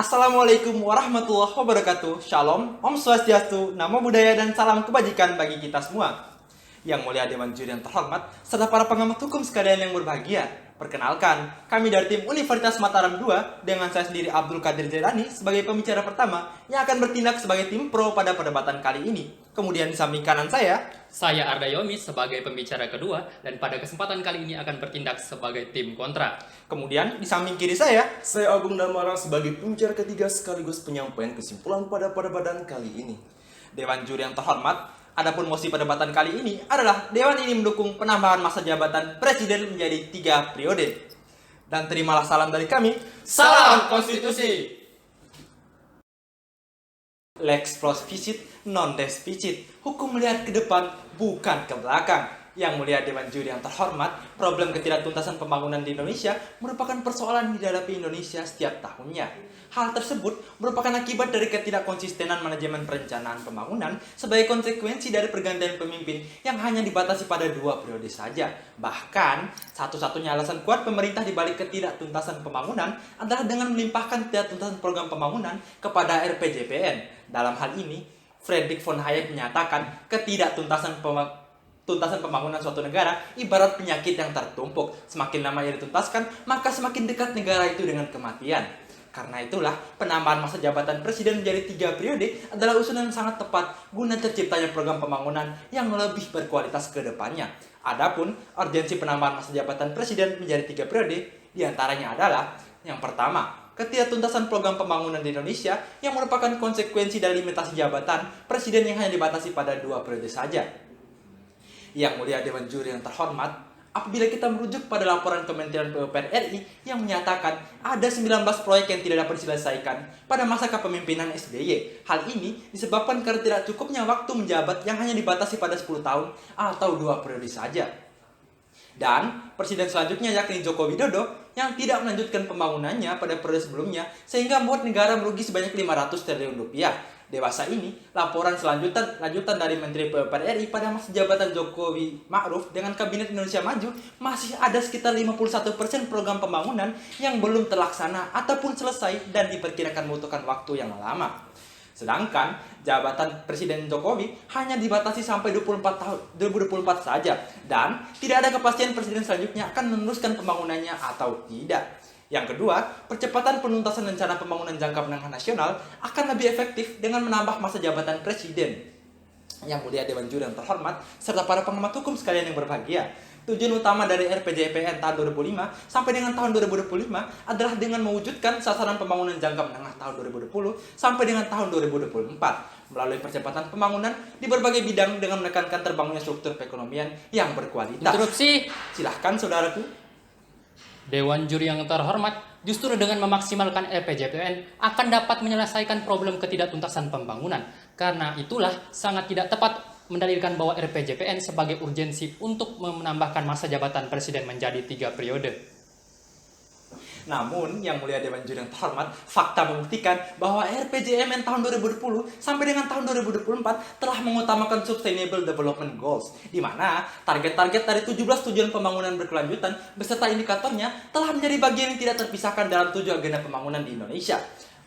Assalamualaikum warahmatullahi wabarakatuh. Shalom, Om Swastiastu, Namo Buddhaya, dan salam kebajikan bagi kita semua. Yang mulia Dewan Juri yang terhormat, serta para pengamat hukum sekalian yang berbahagia. Perkenalkan, kami dari tim Universitas Mataram 2 dengan saya sendiri Abdul Qadir Jailani sebagai pembicara pertama yang akan bertindak sebagai tim pro pada perdebatan kali ini. Kemudian di samping kanan Saya Arda Yomi sebagai pembicara kedua dan pada kesempatan kali ini akan bertindak sebagai tim kontra. kemudian di samping kiri Saya Agung Damara sebagai pembicara ketiga sekaligus penyampaian kesimpulan pada perdebatan kali ini. Dewan Juri yang terhormat. Adapun mosi perdebatan kali ini adalah Dewan ini mendukung penambahan masa jabatan Presiden menjadi 3 periode. Dan terimalah salam dari kami. Salam konstitusi! Lex pros vicit, non des vicit. Hukum melihat ke depan, bukan ke belakang. Yang mulia Dewan Juri yang terhormat, problem ketidaktuntasan pembangunan di Indonesia merupakan persoalan yang dihadapi Indonesia setiap tahunnya. Hal tersebut merupakan akibat dari ketidakkonsistenan manajemen perencanaan pembangunan sebagai konsekuensi dari pergantian pemimpin yang hanya dibatasi pada 2 periode saja. Bahkan, satu-satunya alasan kuat pemerintah dibalik ketidaktuntasan pembangunan adalah dengan melimpahkan ketidaktuntasan program pembangunan kepada RPJPN. Dalam hal ini, Friedrich von Hayek menyatakan ketidaktuntasan pembangunan suatu negara ibarat penyakit yang tertumpuk. Semakin lama ia dituntaskan, maka semakin dekat negara itu dengan kematian. Karena itulah, penambahan masa jabatan presiden menjadi 3 periode adalah usulan yang sangat tepat guna terciptanya program pembangunan yang lebih berkualitas ke depannya. Adapun, urgensi penambahan masa jabatan presiden menjadi 3 periode diantaranya adalah: yang pertama, ketidaktuntasan program pembangunan di Indonesia yang merupakan konsekuensi dari limitasi jabatan presiden yang hanya dibatasi pada 2 periode saja. Yang mulia Dewan Juri yang terhormat, apabila kita merujuk pada laporan Kementerian PUPR RI yang menyatakan ada 19 proyek yang tidak dapat diselesaikan pada masa kepemimpinan SBY. Hal ini disebabkan karena tidak cukupnya waktu menjabat yang hanya dibatasi pada 10 tahun atau 2 periode saja. Dan presiden selanjutnya yakni Joko Widodo yang tidak melanjutkan pembangunannya pada periode sebelumnya sehingga membuat negara merugi sebanyak 500 triliun rupiah. Dewasa ini, laporan lanjutan dari Menteri PUPR RI pada masa jabatan Jokowi Ma'ruf dengan Kabinet Indonesia Maju masih ada sekitar 51% program pembangunan yang belum terlaksana ataupun selesai dan diperkirakan membutuhkan waktu yang lama. Sedangkan jabatan Presiden Jokowi hanya dibatasi sampai 2024 saja dan tidak ada kepastian presiden selanjutnya akan meneruskan pembangunannya atau tidak. Yang kedua, percepatan penuntasan rencana pembangunan jangka menengah nasional akan lebih efektif dengan menambah masa jabatan presiden. Yang mulia Dewan Juri yang terhormat, serta para pengamat hukum sekalian yang berbahagia, tujuan utama dari RPJPN tahun 2005 sampai dengan tahun 2025 adalah dengan mewujudkan sasaran pembangunan jangka menengah tahun 2020 sampai dengan tahun 2024 melalui percepatan pembangunan di berbagai bidang dengan menekankan terbangunnya struktur perekonomian yang berkualitas. Interupsi. Silahkan saudaraku. Dewan Juri yang terhormat, justru dengan memaksimalkan RPJPN akan dapat menyelesaikan problem ketidaktuntasan pembangunan. Karena itulah sangat tidak tepat mendalilkan bahwa RPJPN sebagai urgensi untuk menambahkan masa jabatan presiden menjadi 3 periode. Namun, yang mulia Dewan Juri yang terhormat, fakta membuktikan bahwa RPJMN tahun 2020 sampai dengan tahun 2024 telah mengutamakan Sustainable Development Goals, di mana target-target dari 17 tujuan pembangunan berkelanjutan beserta indikatornya telah menjadi bagian yang tidak terpisahkan dalam 7 agenda pembangunan di Indonesia.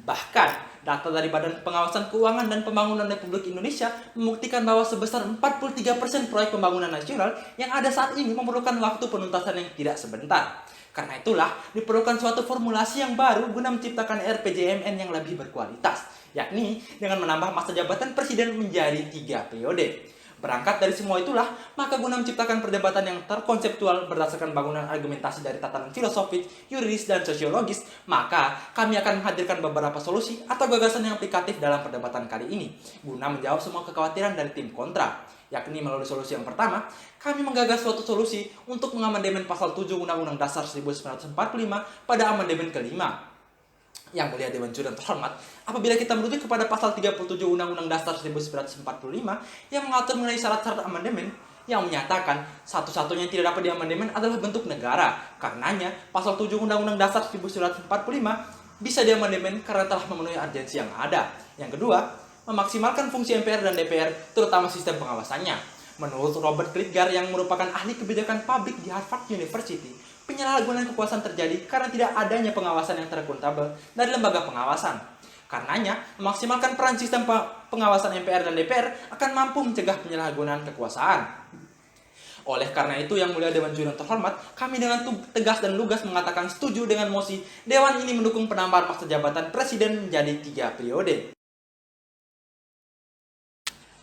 Bahkan, data dari Badan Pengawasan Keuangan dan Pembangunan Republik Indonesia membuktikan bahwa sebesar 43% proyek pembangunan nasional yang ada saat ini memerlukan waktu penuntasan yang tidak sebentar. Karena itulah diperlukan suatu formulasi yang baru guna menciptakan RPJMN yang lebih berkualitas, yakni dengan menambah masa jabatan presiden menjadi 3 periode. Berangkat dari semua itulah, maka guna menciptakan perdebatan yang terkonseptual berdasarkan bangunan argumentasi dari tatanan filosofis, yuridis, dan sosiologis, maka kami akan menghadirkan beberapa solusi atau gagasan yang aplikatif dalam perdebatan kali ini, guna menjawab semua kekhawatiran dari tim kontra. Yakni melalui solusi yang pertama, kami menggagas suatu solusi untuk mengamandemen pasal 7 Undang-Undang Dasar 1945 pada amandemen kelima. Yang mulia Dewan Juri yang terhormat, apabila kita merujuk kepada pasal 37 Undang-Undang Dasar 1945 yang mengatur mengenai syarat-syarat amandemen, yang menyatakan satu-satunya yang tidak dapat diamandemen adalah bentuk negara. Karenanya, pasal 7 Undang-Undang Dasar 1945 bisa diamandemen karena telah memenuhi urgensi yang ada. Yang kedua, memaksimalkan fungsi MPR dan DPR, terutama sistem pengawasannya. Menurut Robert Klitgar yang merupakan ahli kebijakan publik di Harvard University, Penyalahgunaan kekuasaan terjadi karena tidak adanya pengawasan yang terakuntabel dari lembaga pengawasan. Karenanya, memaksimalkan peran sistem pengawasan MPR dan DPR akan mampu mencegah penyalahgunaan kekuasaan. Oleh karena itu, Yang Mulia Dewan Juri yang terhormat, kami dengan tegas dan lugas mengatakan setuju dengan mosi Dewan ini mendukung penambahan masa jabatan Presiden menjadi 3 periode.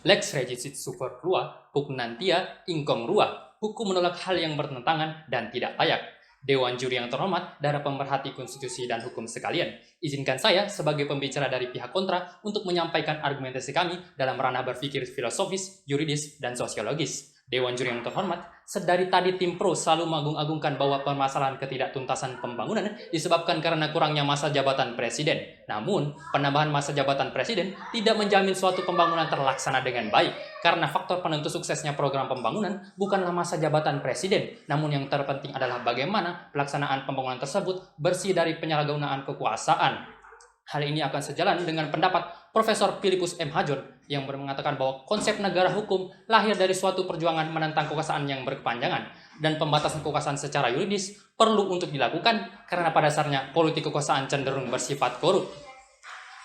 Lex regit super rua, hukum nantia, ingkong rua, hukum menolak hal yang bertentangan dan tidak layak. Dewan Juri yang terhormat, para pemerhati konstitusi dan hukum sekalian, izinkan saya sebagai pembicara dari pihak kontra untuk menyampaikan argumentasi kami dalam ranah berpikir filosofis, yuridis, dan sosiologis. Dewan Juri yang terhormat, sedari tadi tim pro selalu mengagung-agungkan bahwa permasalahan ketidaktuntasan pembangunan disebabkan karena kurangnya masa jabatan presiden. Namun, penambahan masa jabatan presiden tidak menjamin suatu pembangunan terlaksana dengan baik, karena faktor penentu suksesnya program pembangunan bukanlah masa jabatan presiden, namun yang terpenting adalah bagaimana pelaksanaan pembangunan tersebut bersih dari penyalahgunaan kekuasaan. Hal ini akan sejalan dengan pendapat Profesor Philippus M. Hajon yang mengatakan bahwa konsep negara hukum lahir dari suatu perjuangan menentang kekuasaan yang berkepanjangan dan pembatasan kekuasaan secara yuridis perlu untuk dilakukan karena pada dasarnya politik kekuasaan cenderung bersifat korup.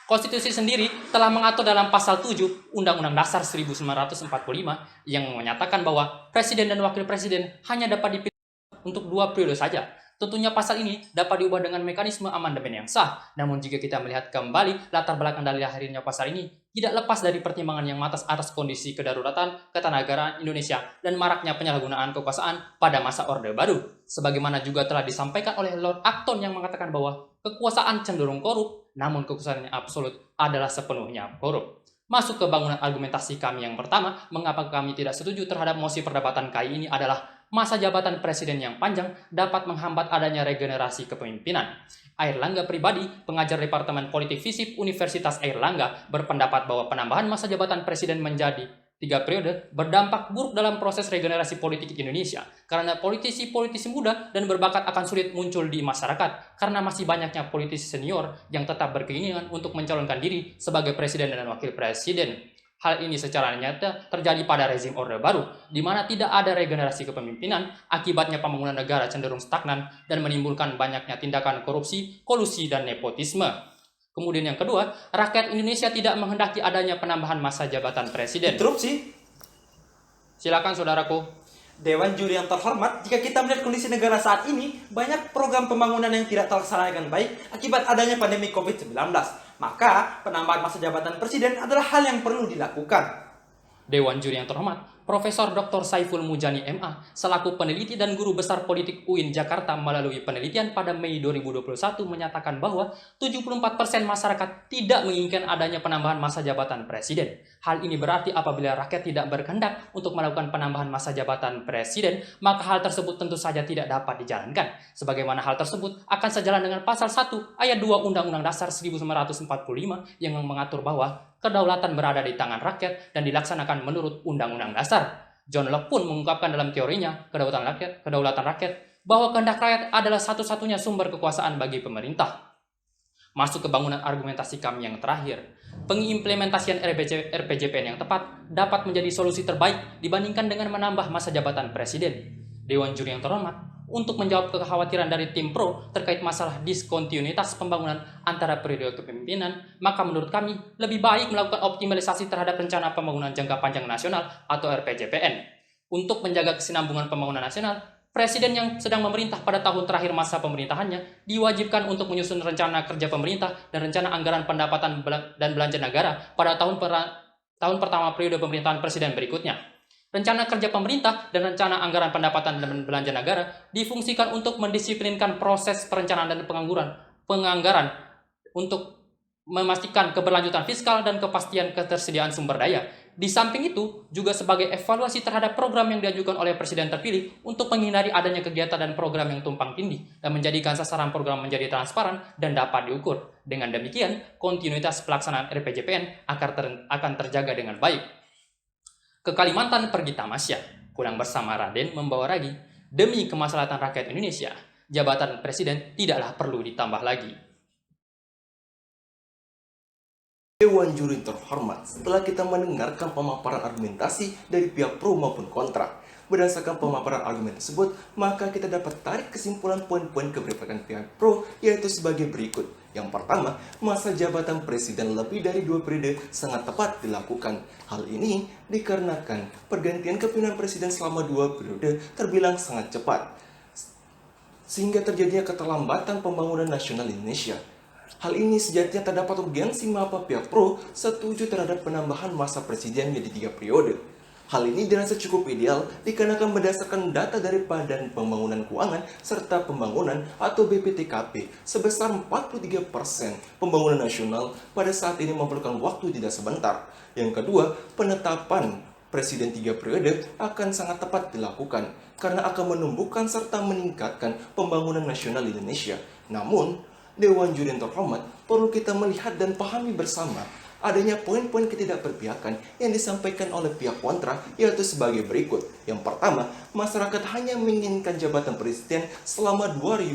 Konstitusi sendiri telah mengatur dalam pasal 7 Undang-Undang Dasar 1945 yang menyatakan bahwa presiden dan wakil presiden hanya dapat dipilih untuk 2 periode saja. Tentunya pasal ini dapat diubah dengan mekanisme amandemen yang sah. Namun jika kita melihat kembali latar belakang dari lahirnya pasal ini, tidak lepas dari pertimbangan yang matang atas kondisi kedaruratan ketatanegaraan Indonesia dan maraknya penyalahgunaan kekuasaan pada masa Orde Baru. Sebagaimana juga telah disampaikan oleh Lord Acton yang mengatakan bahwa kekuasaan cenderung korup, namun kekuasaan yang absolut adalah sepenuhnya korup. Masuk ke bangunan argumentasi kami yang pertama, mengapa kami tidak setuju terhadap mosi perdebatan kali ini adalah masa jabatan presiden yang panjang dapat menghambat adanya regenerasi kepemimpinan. Airlangga pribadi, pengajar Departemen Politik FISIP Universitas Airlangga, berpendapat bahwa penambahan masa jabatan presiden menjadi 3 periode berdampak buruk dalam proses regenerasi politik Indonesia karena politisi-politisi muda dan berbakat akan sulit muncul di masyarakat karena masih banyaknya politisi senior yang tetap berkeinginan untuk mencalonkan diri sebagai presiden dan wakil presiden. Hal ini secara nyata terjadi pada rezim Orde Baru, di mana tidak ada regenerasi kepemimpinan, akibatnya pembangunan negara cenderung stagnan dan menimbulkan banyaknya tindakan korupsi, kolusi, dan nepotisme. Kemudian yang kedua, rakyat Indonesia tidak menghendaki adanya penambahan masa jabatan presiden. Interupsi. Silakan saudaraku. Dewan Juri yang terhormat, jika kita melihat kondisi negara saat ini, banyak program pembangunan yang tidak terlaksana dengan baik akibat adanya pandemi COVID-19. Maka, penambahan masa jabatan presiden adalah hal yang perlu dilakukan. Dewan Juri yang terhormat, Profesor Dr. Saiful Mujani MA, selaku peneliti dan guru besar politik UIN Jakarta melalui penelitian pada Mei 2021 menyatakan bahwa 74% masyarakat tidak menginginkan adanya penambahan masa jabatan presiden. Hal ini berarti apabila rakyat tidak berkehendak untuk melakukan penambahan masa jabatan presiden, maka hal tersebut tentu saja tidak dapat dijalankan. Sebagaimana hal tersebut akan sejalan dengan pasal 1 ayat 2 Undang-Undang Dasar 1945 yang mengatur bahwa kedaulatan berada di tangan rakyat dan dilaksanakan menurut Undang-Undang Dasar. John Locke pun mengungkapkan dalam teorinya kedaulatan rakyat bahwa kehendak rakyat adalah satu-satunya sumber kekuasaan bagi pemerintah. Masuk ke bangunan argumentasi kami yang terakhir. Pengimplementasian RPJPN yang tepat dapat menjadi solusi terbaik dibandingkan dengan menambah masa jabatan presiden. Dewan Juri yang terhormat, untuk menjawab kekhawatiran dari tim pro terkait masalah diskontinuitas pembangunan antara periode kepemimpinan, maka menurut kami lebih baik melakukan optimalisasi terhadap rencana pembangunan jangka panjang nasional atau RPJPN. Untuk menjaga kesinambungan pembangunan nasional, Presiden yang sedang memerintah pada tahun terakhir masa pemerintahannya diwajibkan untuk menyusun rencana kerja pemerintah dan rencana anggaran pendapatan dan belanja negara pada tahun pertama periode pemerintahan presiden berikutnya. Rencana kerja pemerintah dan rencana anggaran pendapatan dan belanja negara difungsikan untuk mendisiplinkan proses perencanaan dan penganggaran untuk memastikan keberlanjutan fiskal dan kepastian ketersediaan sumber daya. Di samping itu, juga sebagai evaluasi terhadap program yang diajukan oleh presiden terpilih untuk menghindari adanya kegiatan dan program yang tumpang tindih dan menjadikan sasaran program menjadi transparan dan dapat diukur. Dengan demikian, kontinuitas pelaksanaan RPJPN akan terjaga dengan baik. Ke Kalimantan pergi tamasya, pulang bersama Raden membawa ragi. Demi kemaslahatan rakyat Indonesia, jabatan presiden tidaklah perlu ditambah lagi. Dewan Juri terhormat, setelah kita mendengarkan pemaparan argumentasi dari pihak pro maupun kontra, Berdasarkan pemaparan argumen tersebut, maka kita dapat tarik kesimpulan poin-poin keberpihakan pihak pro, yaitu sebagai berikut. Yang pertama, masa jabatan presiden lebih dari 2 periode sangat tepat dilakukan. Hal ini dikarenakan pergantian kepemimpinan presiden selama 2 periode terbilang sangat cepat, sehingga terjadinya keterlambatan pembangunan nasional Indonesia. Hal ini sejatinya terdapat urgensi mengapa pihak pro setuju terhadap penambahan masa presiden menjadi 3 periode. Hal ini dirasa cukup ideal dikarenakan berdasarkan data dari Badan Pembangunan Keuangan serta Pembangunan atau BPTKP sebesar 43% pembangunan nasional pada saat ini memerlukan waktu tidak sebentar. Yang kedua, penetapan presiden 3 periode akan sangat tepat dilakukan karena akan menumbuhkan serta meningkatkan pembangunan nasional Indonesia. Namun, Dewan Juri yang terhormat perlu kita melihat dan pahami bersama adanya poin-poin ketidakberpihakan yang disampaikan oleh pihak kontra, yaitu sebagai berikut. Yang pertama, masyarakat hanya menginginkan jabatan presiden selama 2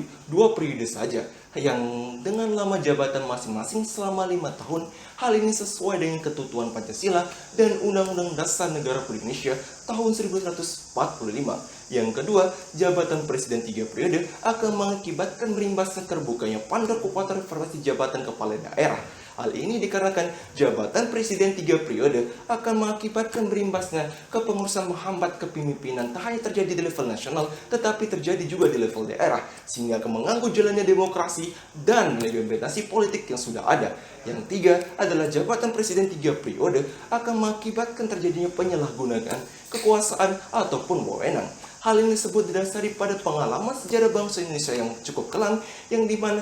periode saja, yang dengan lama jabatan masing-masing selama 5 tahun. Hal ini sesuai dengan ketentuan Pancasila dan Undang-Undang Dasar Negara Republik Indonesia tahun 1945. Yang kedua, jabatan presiden 3 periode akan mengakibatkan berimbasnya terbukanya pandang kekuatan reformasi jabatan kepala daerah. Hal ini dikarenakan jabatan presiden 3 periode akan mengakibatkan berimbasnya kepengurusan menghambat kepemimpinan tak hanya terjadi di level nasional, tetapi terjadi juga di level daerah, sehingga akan mengganggu jalannya demokrasi dan legitimasi politik yang sudah ada. Yang tiga adalah jabatan presiden 3 periode akan mengakibatkan terjadinya penyalahgunaan kekuasaan ataupun wewenang. Hal ini disebut didasari pada pengalaman sejarah bangsa Indonesia yang cukup kelam, yang dimana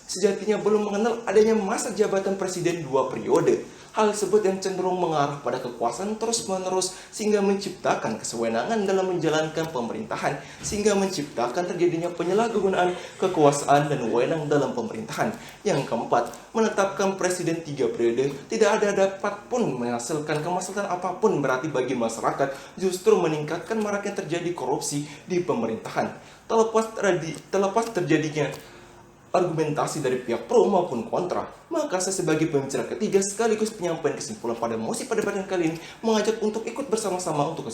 sejatinya belum mengenal adanya masa jabatan presiden 2 periode. Hal tersebut yang cenderung mengarah pada kekuasaan terus-menerus sehingga menciptakan kesewenangan dalam menjalankan pemerintahan, sehingga menciptakan terjadinya penyalahgunaan kekuasaan dan wewenang dalam pemerintahan. Yang keempat, menetapkan presiden 3 periode tidak ada dapat pun menghasilkan kemaslahatan apapun berarti bagi masyarakat, justru meningkatkan maraknya terjadi korupsi di pemerintahan. Terlepas terjadinya argumentasi dari pihak pro maupun kontra, maka saya sebagai pembicara ketiga sekaligus penyampaian kesimpulan pada mosi perdebatan kali ini mengajak untuk ikut bersama-sama untuk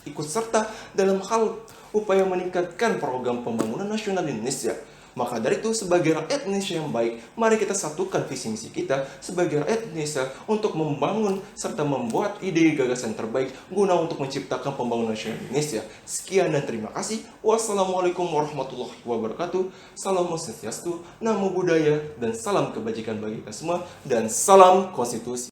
ikut serta dalam hal upaya meningkatkan program pembangunan nasional Indonesia. Maka dari itu, sebagai rakyat Indonesia yang baik, mari kita satukan visi misi kita sebagai rakyat Indonesia untuk membangun serta membuat ide gagasan terbaik guna untuk menciptakan pembangunan nasional Indonesia. Sekian dan terima kasih. Wassalamualaikum warahmatullahi wabarakatuh. Salam Swastiastu, Namo Buddhaya, dan salam kebajikan bagi kita semua, dan salam konstitusi.